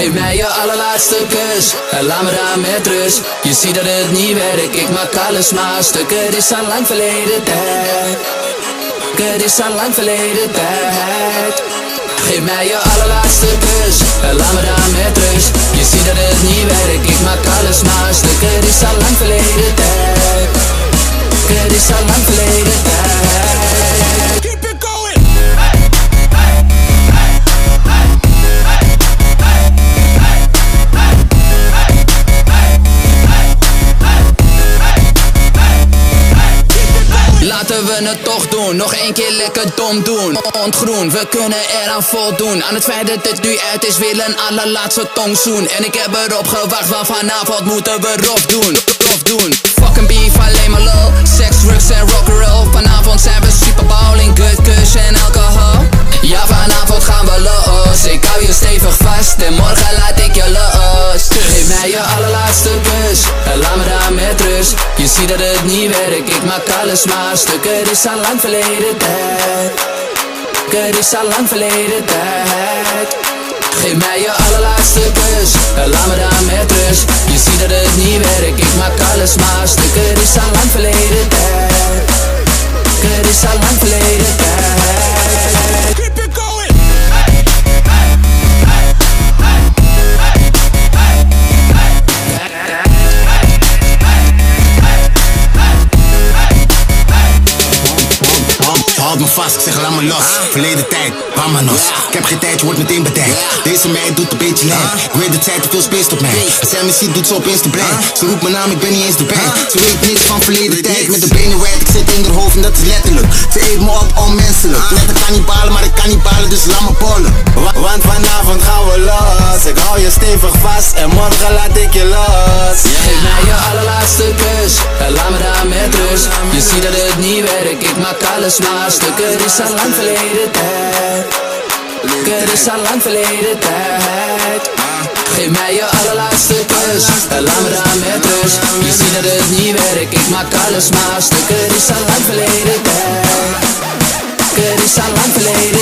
Geef mij je allerlaatste kus en laat me daar met rust. Je ziet dat het niet werkt, ik maak alles maar stuk. Het is al lang verleden tijd. Het is al lang verleden tijd. Geef mij je allerlaatste kus en laat me daar met rust. Je ziet dat het niet werkt, ik maak alles maar stuk. Het is al lang verleden tijd. Het is al lang verleden tijd. Keep it going. Laten we het toch doen, nog één keer lekker dom doen. Ontgroen, we kunnen eraan voldoen. Aan het feit dat het nu uit is, wil een allerlaatste tongzoen. En ik heb erop gewacht, want vanavond moeten we rof doen. Fucking beef, alleen maar lol. Sex, drugs en rock'n'roll. Vanavond zijn we super bowling, good kush en alcohol. Ja, vanavond gaan we los. Ik hou je stevig vast en morgen laat ik je los. Geef mij je allerlaatste kus en laat me daar met rust. Je ziet dat het niet werkt, ik maak alles maar stuk. Het is al lang verleden tijd. Het is al lang verleden tijd. Geef mij je allerlaatste kus en laat me daar met rust. Je ziet dat het niet werkt, ik maak alles maar stuk. Het is al lang verleden tijd. Het is al lang verleden tijd. Keep it going. Houd me vast, ik zeg laat me los. Verleden tijd, Vamanos. Ik heb geen tijd, je wordt meteen bedekt. Deze meid doet een beetje lijn. Ik weet dat zij te veel speest op mij. Als zij me ziet, doet ze opeens de brein. Ze roept mijn naam, ik ben niet eens erbij. Ze weet niks van verleden tijd. Met de benen wijd, ik zit in haar hoofd en dat is letterlijk. Ze eet me op onmenselijk. Net een kannibalen, maar ik kan niet balen, dus laat me bollen. Want vanavond gaan we los. Ik hou je stevig vast en morgen laat ik je los. Geef mij je allerlaatste kus en laat me daar met rust. Je ziet dat het niet werkt, ik maak alles maar stuk. Het is al lang verleden tijd. Het is al lang verleden tijd. Geef mij je allerlaatste kus en laat me daar met rust. Je ziet dat het niet werkt, ik maak alles maar stuk. Het is al lang verleden tijd. Het is al lang verleden